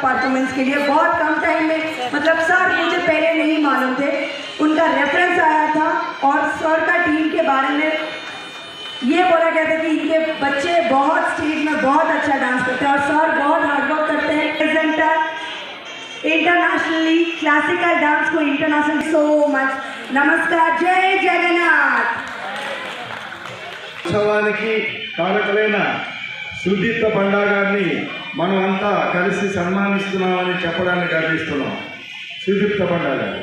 Performance के लिए बहुत कम टाइम में, मतलब सर मुझे पहले नहीं मालूम थे, उनका रेफरेंस आया था और सर का टीम के बारे में ये बोला गया था कि इनके बच्चे बहुत स्टेज में बहुत अच्छा डांस करते हैं और सर बहुत हार्डवर्क करते हैं। प्रेजेंटर इंटरनेशनली क्लासिकल डांस को इंटरनेशनल सो मच नमस्कार, जय जगन्नाथ। उत्सवानिकी కారకులైన సుదీప్త పండా గారిని మనమంతా కలిసి సన్మానిస్తున్నామని చెప్పడానికి గర్విస్తున్నాం. సుదీప్త పండా గారు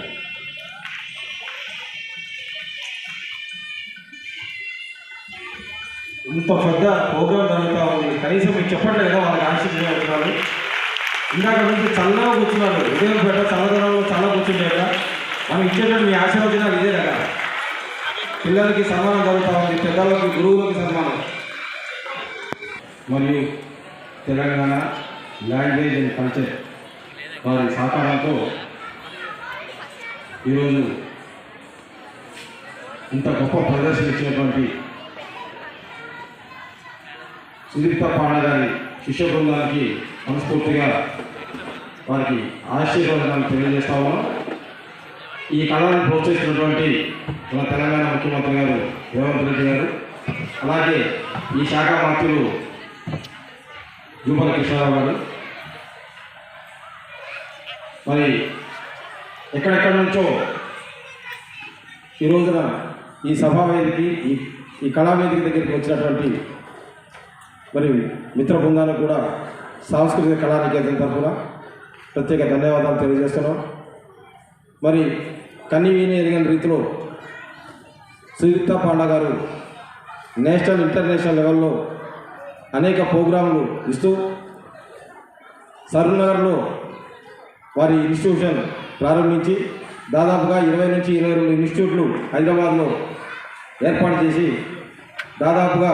ఇంత పెద్ద ప్రోగ్రాం జరుగుతూ ఉంది, కనీసం మీకు చెప్పట్లేదు కదా వాళ్ళకి ఆశిస్తున్నారు. ఇందాక నుంచి చల్లగా కూర్చున్నారు, ఉదయం పెట్ట చల్లదనంలో చల్ల కూర్చుంటాక మనం ఇచ్చేటప్పుడు మీ ఆశీర్వచనాలు ఇదే కదా. పిల్లలకి సన్మానం జరుగుతూ ఉంది, పెద్దలకి గురువులకి సన్మానం. మరియు తెలంగాణ లాంగ్వేజ్ అండ్ కల్చర్ వారి సహకారంతో ఈరోజు ఇంత గొప్ప ప్రదర్శన ఇచ్చినటువంటి సుదీప్త పాండా గారి శిష్య బృందానికి మనస్ఫూర్తిగా వారికి ఆశీర్వాదాలు తెలియజేస్తా ఉన్నాం. ఈ కళలను ప్రోత్సహిస్తున్నటువంటి మన తెలంగాణ ముఖ్యమంత్రి గారు రేవంత్ రెడ్డి గారు, అలాగే ఈ శాఖ మంత్రులు జూపల్లి కృష్ణారావు గారు, మరి ఎక్కడెక్కడి నుంచో ఈ రోజున ఈ సభా వేదికకి ఈ కళావేదిక దగ్గరికి వచ్చినటువంటి మరి మిత్ర బృందానికి కూడా సాంస్కృతిక కళానికేతన్ తరఫున ప్రత్యేక ధన్యవాదాలు తెలియజేస్తున్నాం. మరి కన్నీ వీని ఎరిగిన రీతిలో సుదీప్త పాండా గారు నేషనల్ ఇంటర్నేషనల్ లెవెల్లో అనేక ప్రోగ్రాంలు ఇస్తూ సరూర్నగర్లో వారి ఇన్స్టిట్యూషన్ ప్రారంభించి దాదాపుగా 20 నుంచి 22 ఇన్స్టిట్యూట్లు హైదరాబాద్లో ఏర్పాటు చేసి దాదాపుగా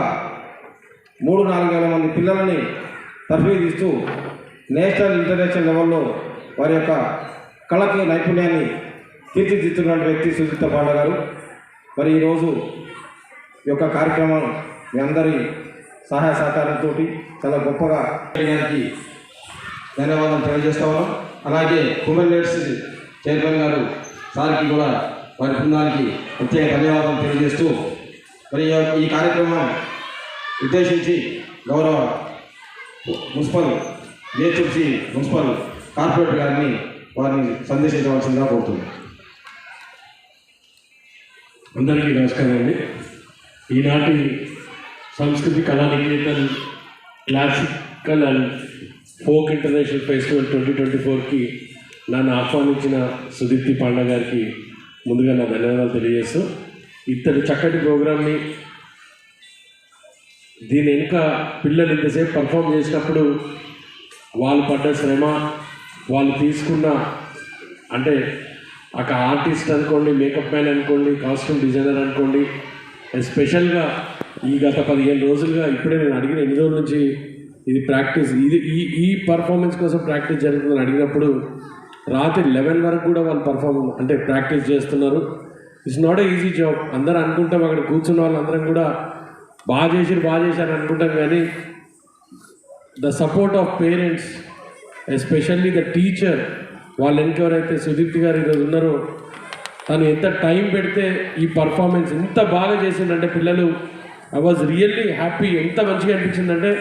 3-4 వేల మంది పిల్లలని తర్ఫీదు ఇస్తూ నేషనల్ ఇంటర్నేషనల్ లెవెల్లో వారి యొక్క కళకి నైపుణ్యాన్ని తీర్చిదిద్దుతున్న వ్యక్తి సుదీప్త పాండా గారు. మరి ఈరోజు ఈ యొక్క కార్యక్రమం మీ అందరి సహాయ సహకారంతో చాలా గొప్పగా గారికి ధన్యవాదాలు తెలియజేస్తా ఉన్నాం. అలాగే కుమెల్లేట్స్ చైర్మన్ గారు సార్కి కూడా వారి బృందానికి ప్రత్యేక ధన్యవాదాలు తెలియజేస్తూ మరి ఈ కార్యక్రమం ఉద్దేశించి గౌరవ మున్సిపల్ జిహెచ్ఎంసీ మున్సిపల్ కార్పొరేటర్ గారిని వారిని సందేశించవలసిందిగా కోరుతుంది. అందరికీ నమస్కారం అండి. ఈనాటి Samskriti Kalaniketan classical and folk international festival 2024కి నన్ను ఆహ్వానించిన సుదీప్తి పాండా గారికి ముందుగా నా ధన్యవాదాలు తెలియజేస్తూ, ఇతడి చక్కటి ప్రోగ్రామ్ని దీని వెనుక పిల్లలు ఇంతసేపు పర్ఫామ్ చేసినప్పుడు వాళ్ళు పడ్డ శ్రమ, వాళ్ళు తీసుకున్న అంటే ఒక ఆర్టిస్ట్ అనుకోండి, మేకప్ మ్యాన్ అనుకోండి, కాస్ట్యూమ్ డిజైనర్ అనుకోండి, ఎస్పెషల్గా ఈ గత 15 రోజులుగా ఇప్పుడే నేను అడిగిన 8 రోజుల నుంచి ఇది ప్రాక్టీస్, ఇది ఈ పర్ఫార్మెన్స్ కోసం ప్రాక్టీస్ జరుగుతుందని అడిగినప్పుడు రాత్రి 11 వరకు కూడా వాళ్ళు అంటే ప్రాక్టీస్ చేస్తున్నారు. It's not a easy job. అందరూ అనుకుంటాం, అక్కడ కూర్చున్న వాళ్ళందరం కూడా బాగా చేశారు అనుకుంటాం, కానీ the support of parents, especially the teacher, వాళ్ళు ఎవరైతే సుదీప్తి గారు ఈరోజు ఉన్నారో తను ఎంత టైం పెడితే ఈ పర్ఫార్మెన్స్ ఎంత బాగా చేసిందంటే పిల్లలు, ఐ వాజ్ రియల్లీ హ్యాపీ. ఎంత మంచిగా అనిపించిందంటే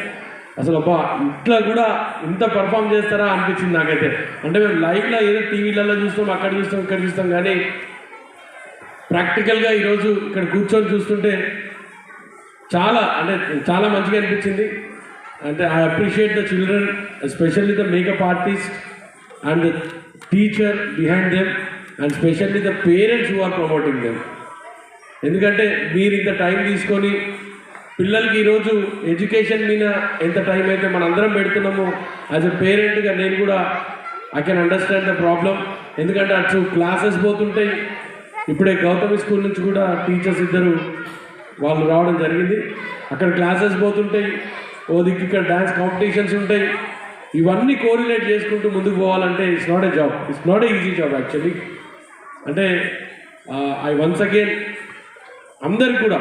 అసలు అబ్బా ఇట్లా కూడా ఇంత పర్ఫామ్ చేస్తారా అనిపించింది నాకైతే. అంటే మేము లైవ్లో ఏదో టీవీలలో చూస్తాం, అక్కడ చూస్తాం, ఇక్కడ చూస్తాం, కానీ ప్రాక్టికల్గా ఈరోజు ఇక్కడ కూర్చొని చూస్తుంటే చాలా మంచిగా అనిపించింది. అంటే I appreciate the children, especially the makeup artist and the teacher behind them, and specially the parents who are promoting them. ఎందుకంటే మీరు ఇంత టైం తీసుకొని పిల్లలకి ఈరోజు ఎడ్యుకేషన్ మీద ఎంత టైం అయితే మనందరం పెడుతున్నామో, యాజ్ ఎ పేరెంట్గా నేను కూడా I can understand the problem. ఎందుకంటే అటు క్లాసెస్ పోతుంటాయి. ఇప్పుడే గౌతమి స్కూల్ నుంచి కూడా టీచర్స్ ఇద్దరు వాళ్ళు రావడం జరిగింది. అక్కడ క్లాసెస్ పోతుంటాయి, ఓ దిక్కు ఇక్కడ డ్యాన్స్ కాంపిటీషన్స్ ఉంటాయి. ఇవన్నీ కోరిలేట్ చేసుకుంటూ ముందుకు పోవాలంటే it's not a job, it's not a easy job actually. అంటే ఐ వన్స్ అగైన్ అందరికి కూడా,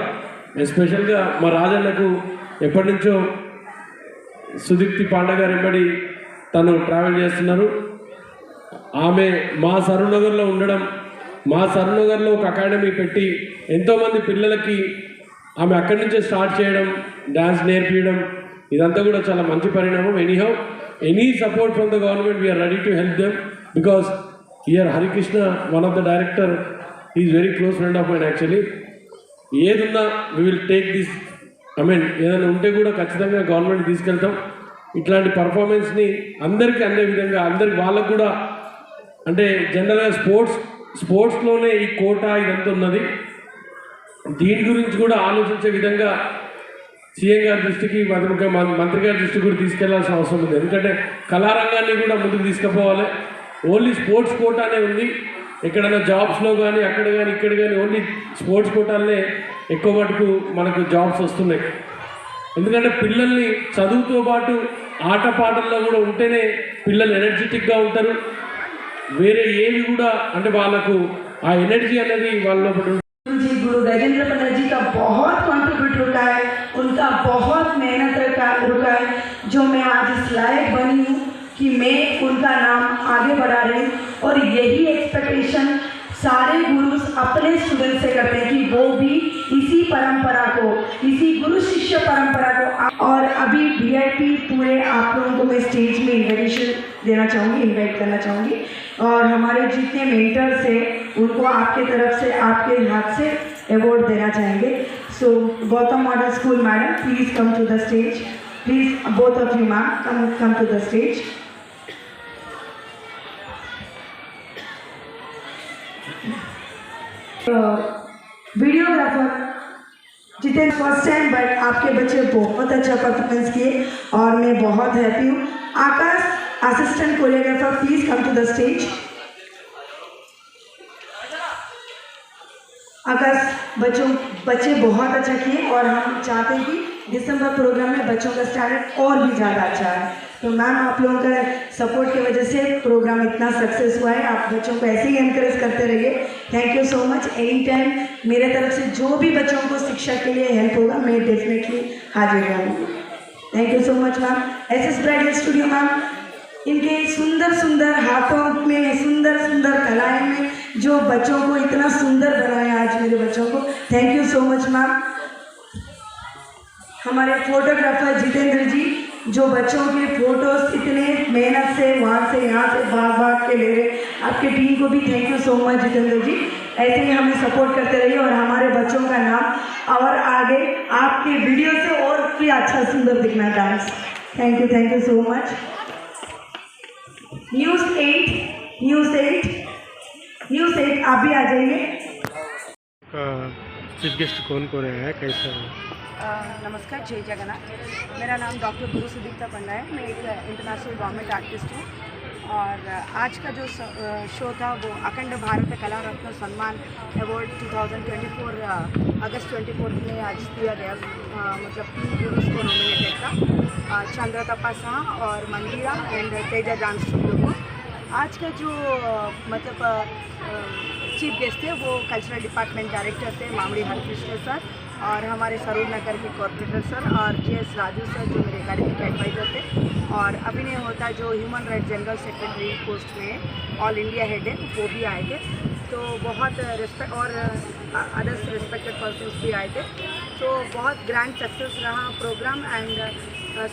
ఎస్పెషల్గా మా రాజన్నకు ఎప్పటి నుంచో సుదీప్తి పాండే గారు ఎంబడి తను ట్రావెల్ చేస్తున్నారు. ఆమె మా సరూనగర్లో ఉండడం, మా సరూనగర్లో ఒక అకాడమీ పెట్టి ఎంతోమంది పిల్లలకి ఆమె అక్కడి నుంచే స్టార్ట్ చేయడం, డ్యాన్స్ నేర్పించడం, ఇదంతా కూడా చాలా మంచి పరిణామం. Anyhow, any support from the government we are ready to help them, because here Harikrishna, one of the director, is very close friend of mine actually. ఏదున్నా వీ విల్ టేక్ దిస్, ఏదైనా ఉంటే కూడా ఖచ్చితంగా గవర్నమెంట్ తీసుకెళ్తాం. ఇట్లాంటి పర్ఫార్మెన్స్ని అందరికీ అందే విధంగా, అందరికి వాళ్ళకు కూడా, అంటే జనరల్గా స్పోర్ట్స్లోనే ఈ కోటా ఇదంతా ఉన్నది. దీని గురించి కూడా ఆలోచించే విధంగా సీఎం గారి దృష్టికి, మంత్రి గారి దృష్టికి కూడా తీసుకెళ్లాల్సిన అవసరం ఉంది. ఎందుకంటే కళారంగాన్ని కూడా ముందుకు తీసుకుపోవాలి. ఓన్లీ స్పోర్ట్స్ కోటానే ఉంది. ఎక్కడైనా జాబ్స్లో కానీ అక్కడ కానీ ఇక్కడ కానీ ఓన్లీ స్పోర్ట్స్ కోటాలనే ఎక్కువ మటుకు మనకు జాబ్స్ వస్తున్నాయి. ఎందుకంటే పిల్లల్ని చదువుతో పాటు ఆటపాటల్లో కూడా ఉంటేనే పిల్లలు ఎనర్జెటిక్గా ఉంటారు. వేరే ఏవి కూడా అంటే వాళ్ళకు ఆ ఎనర్జీ అనేది వాళ్ళ లోపల. जी गुरु गजेंद्र पंडित जी का बहुत कंट्रीब्यूट रुका है, उनका बहुत मेहनत रुका है, जो मैं आज इस लायक बनी हूँ कि मैं उनका नाम आगे बढ़ा रही हूँ. और यही एक्सपेक्टेशन सारे गुरुज अपने स्टूडेंट से करते हैं कि वो भी इसी परंपरा को, इसी गुरु शिष्य परंपरा को. और अभी VIP पूरे आप लोगों को मैं स्टेज में इन्विटेशन देना चाहूँगी, इनवाइट करना चाहूँगी. और हमारे जितने मेंटर्स हैं उनको आपके तरफ से, आपके हाथ से अवार्ड देना चाहेंगे. So Gautam model school madam, please come to the stage. Please both of you ma'am come to the stage. Videographer Jitendra, first time but आपके बच्चे बहुत अच्छा परफॉर्मेंस किए और मैं बहुत हैप्पी हूँ. Akash, assistant choreographer, please come to the stage. Akash, बच्चे बहुत अच्छा किए और हम चाहते हैं कि दिसंबर प्रोग्राम में बच्चों का स्टैंडर्ड और भी ज़्यादा अच्छा है. तो मैम, आप लोगों का सपोर्ट की वजह से प्रोग्राम इतना सक्सेस हुआ है. आप बच्चों को ऐसे ही एनकरेज करते रहिए. Thank you so much. Any time मेरे तरफ से जो भी बच्चों को शिक्षा के लिए हेल्प होगा मैं डेफिनेटली हाजिर रहूँगी. Thank you so much ma'am. SS bridal studio ma'am, इनके सुंदर सुंदर हाथों में, सुंदर सुंदर कलाएँ में जो बच्चों को इतना सुंदर बनाया आज मेरे बच्चों को. Thank you so much ma'am. हमारे फोटोग्राफर जितेंद्र जी, जो बच्चों के फोटोज इतने मेहनत से वहाँ से यहाँ से भाग के ले रहे, आपके टीम को भी thank you so much Jitendra ji. ऐसे ही हमें सपोर्ट करते रहिए और हमारे बच्चों का नाम और आगे आपके वीडियो से और भी अच्छा सुंदर दिखना dance. Thank you so much. News 8 आप भी आ जाइए. चीफ गेस्ट कौन है, कैसा है? नमस्कार, जय जगन्नाथ. मेरा नाम डॉक्टर गुरु सुदीप्ता पंडा है. मैं एक इंटरनेशनल गवर्नमेंट आर्टिस्ट हूँ और आज का जो शो था वो अखंड भारत कला रत्न सम्मान अवार्ड 2024 अगस्त 24 में आज दिया गया। मतलब 3 गुरुज को नॉमिनेटेड था, चंद्रतपा शाह और मंदिरा एंड तेजा डांस स्टूडियो को। आज का जो मतलब चीफ गेस्ट थे वो कल्चरल डिपार्टमेंट डायरेक्टर थे मामड़ी हरकृष्ण सर, और हमारे सरूर नगर के कॉर्पोरेटर सर और JS राजू सर जो मेरे एकेडमिक एडवाइजर थे, और अभिनय होता जो human right general secretary post में ऑल इंडिया हेड है वो भी आए थे। तो बहुत रिस्पेक्ट और अदर्स रिस्पेक्टेड पर्सन्स भी आए थे। तो बहुत ग्रैंड सक्सेस रहा प्रोग्राम एंड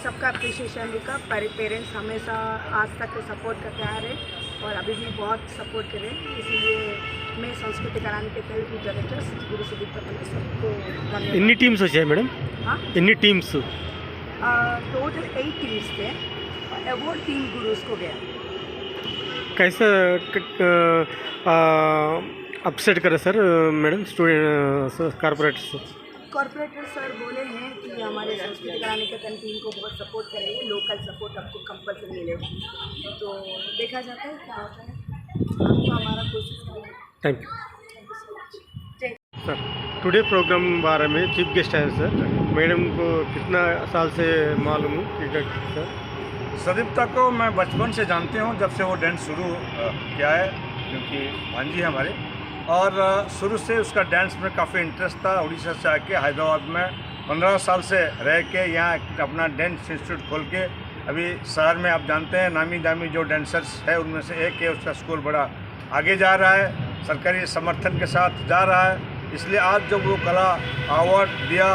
सबका अप्रिशिएशन दिखा। पेरेंट्स हमेशा आज तक सपोर्ट करते आ रहे और अभी भी बहुत सपोर्ट करें, इसीलिए मैं संस्कृति कराने के कल डायरेक्टर्स गुरु सुदीप्त पंडित सबको धन्यवाद। ఎన్ని టీమ్స్ వచ్చాయి మేడం? हाँ, ఎన్ని టీమ్స్? टोटल 8 टीम्स थे, अवार्ड 3 गुरुज को गया। कैसा अपसेट करे sir madam student corporates? Corporator sir बोले हैं कि हमारे संस्कृति कराने के तन टीम को बहुत सपोर्ट करेंगे, लोकल सपोर्ट आपको कंपल्सरी मिलेगा। तो देखा जाता है क्या होता है, आपको हमारा कोशिश करेंगे। Thank you sir. Today program बारे में चीफ गेस्ट हैं सर, मैडम को कितना साल से मालूम है सर? सदीप्ता को मैं बचपन से जानती हूँ, जब से वो डांस शुरू किया है, क्योंकि भांजी है हमारे, और शुरू से उसका डांस में काफ़ी इंटरेस्ट था। उड़ीसा से आके हैदराबाद में 15 साल से रह के यहाँ अपना डांस इंस्टीट्यूट खोल के अभी शहर में आप जानते हैं नामी दामी जो डांसर्स है उनमें से एक है। उसका स्कूल बड़ा आगे जा रहा है, सरकारी समर्थन के साथ जा रहा है। इसलिए आज जब वो कला अवार्ड दिया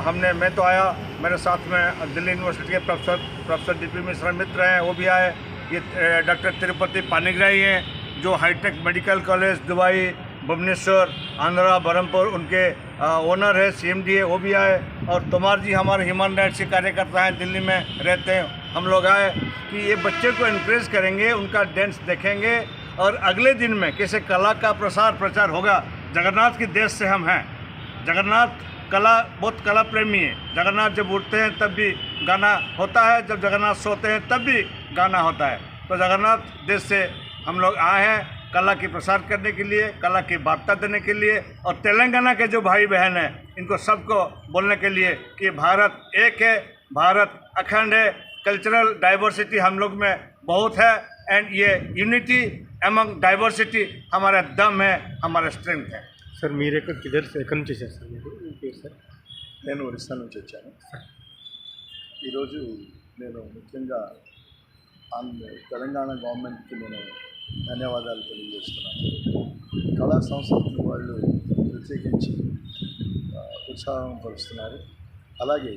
हमने, मैं तो आया, मेरे साथ में दिल्ली यूनिवर्सिटी के प्रोफेसर DP मिश्रा मित्र हैं, वो भी आए। ये डॉक्टर तिरुपति पानीग्राही हैं जो hi tech medical college Dubai, Bhubaneswar, Andhra, Berhampur उनके ओनर है, CMD है, वो भी आए। और तोमार जी हमारे ह्यूमन राइट्स के कार्यकर्ता हैं, दिल्ली में रहते हैं। हम लोग आए कि ये बच्चे को इनक्रेज करेंगे, उनका डांस देखेंगे और अगले दिन में कैसे कला का प्रचार होगा। जगन्नाथ के देश से हम हैं, जगन्नाथ कला बहुत कला प्रेमी है। जगन्नाथ जब उठते हैं तब भी गाना होता है, जब जगन्नाथ सोते हैं तब भी गाना होता है। तो जगन्नाथ देश से हम लोग आए हैं कला की प्रसार करने के लिए, कला की वार्ता देने के लिए, और तेलंगाना के जो भाई बहन हैं इनको सबको बोलने के लिए कि भारत एक है, भारत अखंड है, कल्चरल डाइवर्सिटी हम लोग में बहुत है, एंड ये यूनिटी एमंग डाइवर्सिटी हमारा दम है, हमारा स्ट्रेंथ है। సార్ మీరు ఎక్కడి నుంచి వచ్చారు సార్? మీరు మీ పేరు సార్? నేను ఒరిస్సా నుంచి వచ్చాను. ఈరోజు నేను ముఖ్యంగా తెలంగాణ గవర్నమెంట్కి నేను ధన్యవాదాలు తెలియజేస్తున్నాను. కళా సంస్కృతి వాళ్ళు ప్రత్యేకించి ఉత్సాహం పరుస్తున్నారు. అలాగే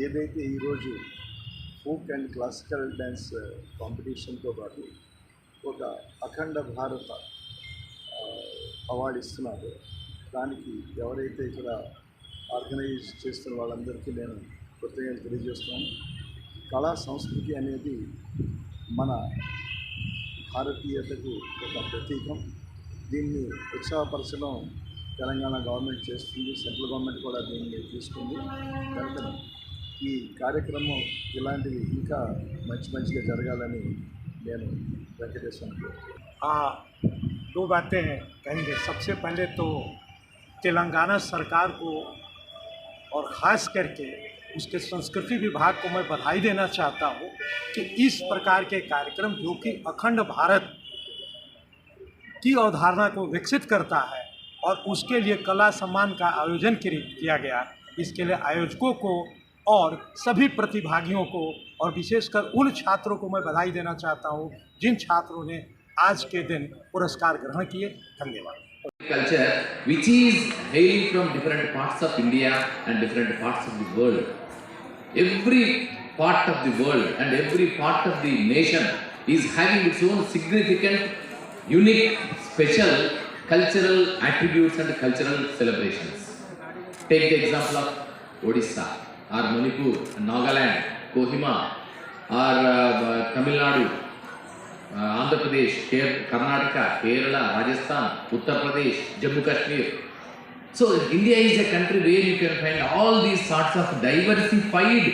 ఏదైతే ఈరోజు ఫోక్ అండ్ క్లాసికల్ డ్యాన్స్ కాంపిటీషన్తో పాటు ఒక అఖండ భారత అవార్డు ఇస్తున్నారు. దానికి ఎవరైతే ఇక్కడ ఆర్గనైజ్ చేస్తున్న వాళ్ళందరికీ నేను కృతజ్ఞతలు తెలియజేస్తున్నాను. కళా సంస్కృతి అనేది మన భారతీయతకు ఒక ప్రతీకం. దీన్ని ఉత్సాహపరచడం తెలంగాణ గవర్నమెంట్ చేస్తుంది, సెంట్రల్ గవర్నమెంట్ కూడా దీన్ని తీసుకుంది. కనుక ఈ కార్యక్రమం ఇలాంటివి ఇంకా మంచిగా జరగాలని నేను వెంకటేశ్వర दो बातें हैं कहेंगे। सबसे पहले तो तेलंगाना सरकार को और ख़ास करके उसके संस्कृति विभाग को मैं बधाई देना चाहता हूँ कि इस प्रकार के कार्यक्रम जो कि अखंड भारत की अवधारणा को विकसित करता है और उसके लिए कला सम्मान का आयोजन किया गया। इसके लिए आयोजकों को और सभी प्रतिभागियों को और विशेषकर उन छात्रों को मैं बधाई देना चाहता हूँ जिन छात्रों ने आज के दिन पुरस्कार ग्रहण किए। धन्यवाद। Culture which is hailing from different parts of India and different parts of the world. Every part of the world and every part of the nation is having its own significant, unique, special cultural attributes and cultural celebrations. Take the example of Odisha or Manipur, Nagaland, Kohima or Tamil Nadu, Andhra Pradesh, Karnataka, Kerala, Rajasthan, Uttar Pradesh, Jammu Kashmir. So India is a country where you can find all these sorts of diversified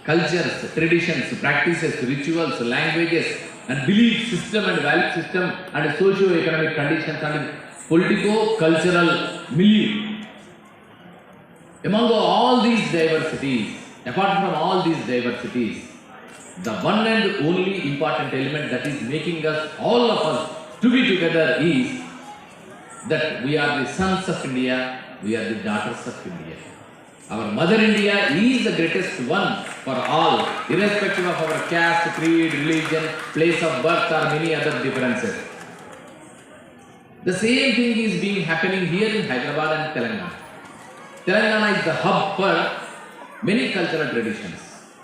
cultures, traditions, practices, rituals, languages, and belief system and value system and socio-economic conditions and politico-cultural milieu. Among all these diversities, apart from all these diversities, the one and only important element that is making us, all of us, to be together is that we are the sons of India, we are the daughters of India. Our Mother India is the greatest one for all, irrespective of our caste, creed, religion, place of birth or many other differences. The same thing is being happening here in Hyderabad and Telangana. Telangana is the hub for many cultural traditions.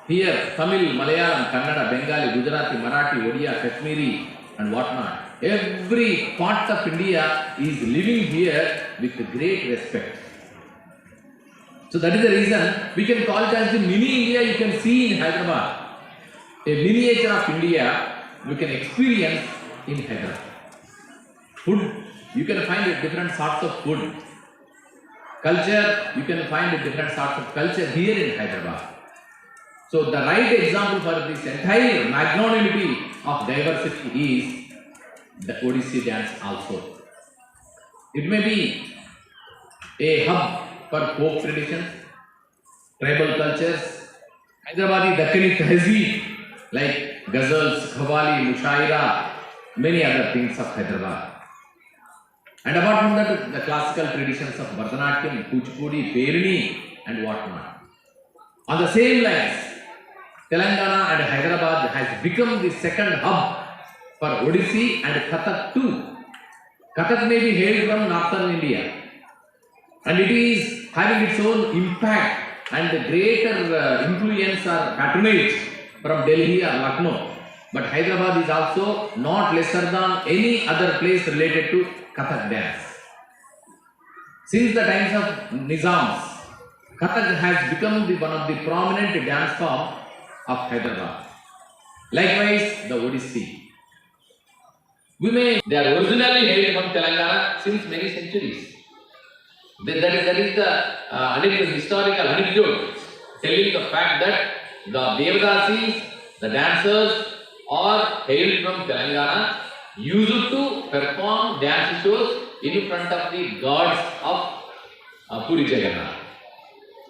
Here, Tamil, Malayalam, Kannada, Bengali, Gujarati, Marathi, Odia, Kashmiri and whatnot. Every part of India is living here with great respect. So that is the reason we can call it as the mini India you can see in Hyderabad. A miniature of India you can experience in Hyderabad. Food, you can find different sorts of food. Culture, you can find different sorts of culture here in Hyderabad. So the right example for this entire magnanimity of diversity is the Odissi dance also. It may be a hub for folk traditions, tribal cultures, Hyderabadi Dakkani Tehzeeb like ghazals, qawwali, mushaira, many other things of Hyderabad. And apart from that, the classical traditions of Bharatanatyam, Kuchipudi, Perini and whatnot. On the same lines, Telangana and Hyderabad has become the second hub for Odissi and Kathak too. Kathak may be hailed from northern India and it is having its own impact and greater influence or patronage from Delhi or Lucknow. But Hyderabad is also not lesser than any other place related to Kathak dance. Since the times of Nizams, Kathak has become one of the prominent dance forms of Hyderabad. Likewise, the Odissi. They are originally hailed from Telangana since many centuries. That is the historical anecdote telling the fact that the Devadasis, the dancers, are hailed from Telangana, used to perform dance shows in front of the gods of Puri Jagannath.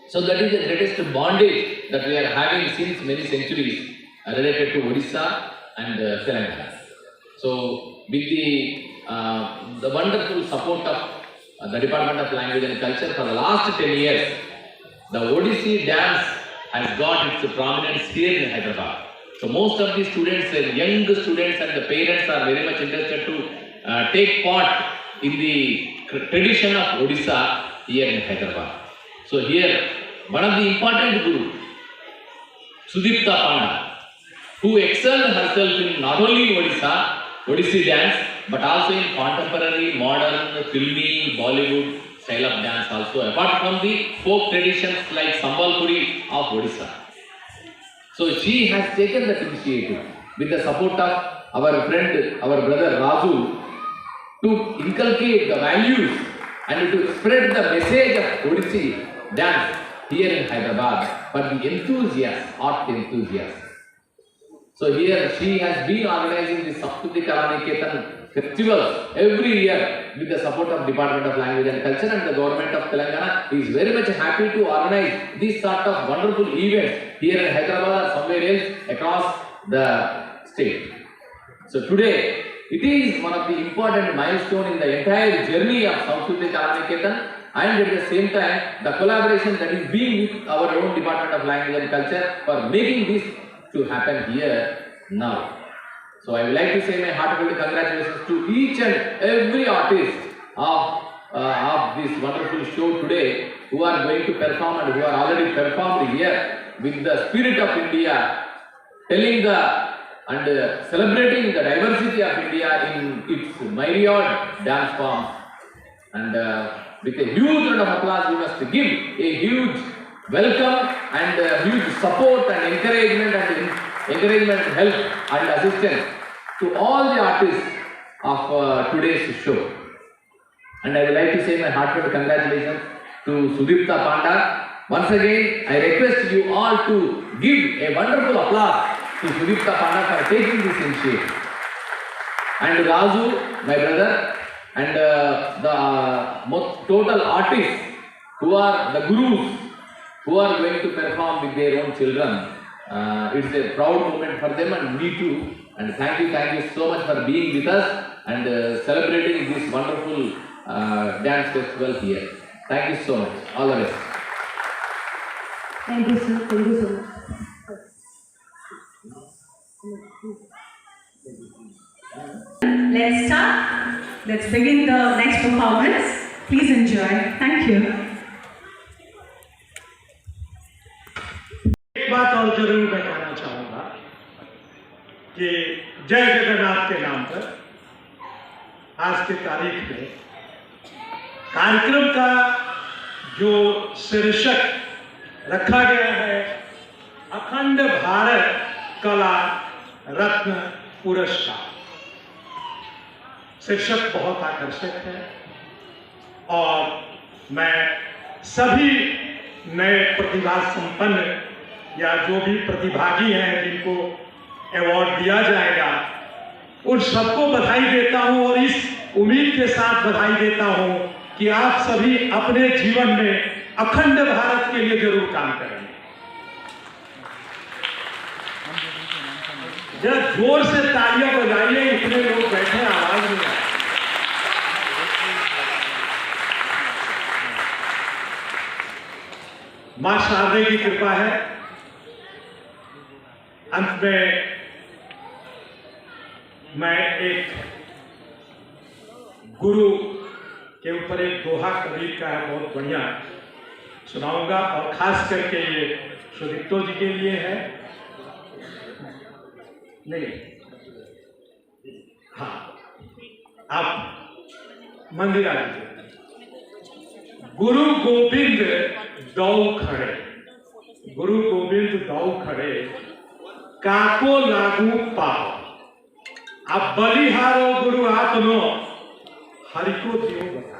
So that is the greatest bondage that we are having since many centuries related to Odisha and Telangana. So with the wonderful support of the Department of Language and Culture for the last 10 years, the Odissi dance has got its prominence here in Hyderabad. So most of the students, young students and the parents are very much interested to take part in the tradition of Odisha here in Hyderabad. So here, one of the important guru, Sudipta Panda, who excelled herself in not only Odissi dance, but also in contemporary, modern, filmy, Bollywood style of dance also, apart from the folk traditions like Sambalpuri of Odisha. So she has taken that initiative with the support of our friend, our brother Raju, to inculcate the values and to spread the message of Odissi dance here in Hyderabad for the enthusiasts, art enthusiasts. So here she has been organizing the Samskruti Kalaniketan festivals every year with the support of Department of Language and Culture, and the government of Telangana is very much happy to organize this sort of wonderful events here in Hyderabad or somewhere else across the state. So today it is one of the important milestones in the entire journey of Samskruti Kalaniketan, and at the same time the collaboration that is being with our own Department of Language and Culture for making this to happen here now. So I would like to say my heartfelt congratulations to each and every artist of this wonderful show today, who are going to perform and who are already performed here with the spirit of India, telling and celebrating the diversity of India in its myriad dance forms. And with a huge round of applause, we must give a huge welcome and huge support and encouragement and help and assistance to all the artists of today's show. And I would like to say my heartfelt congratulations to Sudipta Panda. Once again, I request you all to give a wonderful applause to Sudipta Panda for taking this initiative. and Raju, my brother, and the total artists who are the gurus who are going to perform with their own children. It's a proud moment for them and me too. And thank you so much for being with us and celebrating this wonderful dance festival here. Thank you so much. All the best. Thank you, sir. Thank you so much. Let's start. Let's begin the next performance. Please enjoy. Thank you. एक बात और जरूर मैं कहना चाहूँगा कि जय जगन्नाथ के नाम पर आज के तारीख में कार्यक्रम का जो शीर्षक रखा गया है अखंड भारत कला रत्न पुरस्कार, शीर्षक बहुत आकर्षक है और मैं सभी नए प्रतिभा संपन्न या जो भी प्रतिभागी हैं जिनको अवार्ड दिया जाएगा उन सबको बधाई देता हूं और इस उम्मीद के साथ बधाई देता हूं कि आप सभी अपने जीवन में अखंड भारत के लिए जरूर काम करेंगे। जरा जोर से तालियां बजाइए, इतने लोग बैठे आवाज नहीं आ रही। मां शारदे की कृपा है। अंत में मैं एक गुरु के ऊपर एक दोहा कबीर का है, बहुत बढ़िया सुनाऊंगा और खास करके ये सुदीप्तो जी के लिए है। नहीं, हाँ, आप मंदिरा जी। गुरु गोविंद दौ खड़े, गुरु गोविंद दौ खड़े, काको लागू पाओ, अब बलिहारो गुरु आत्मो हरि को दियो बता।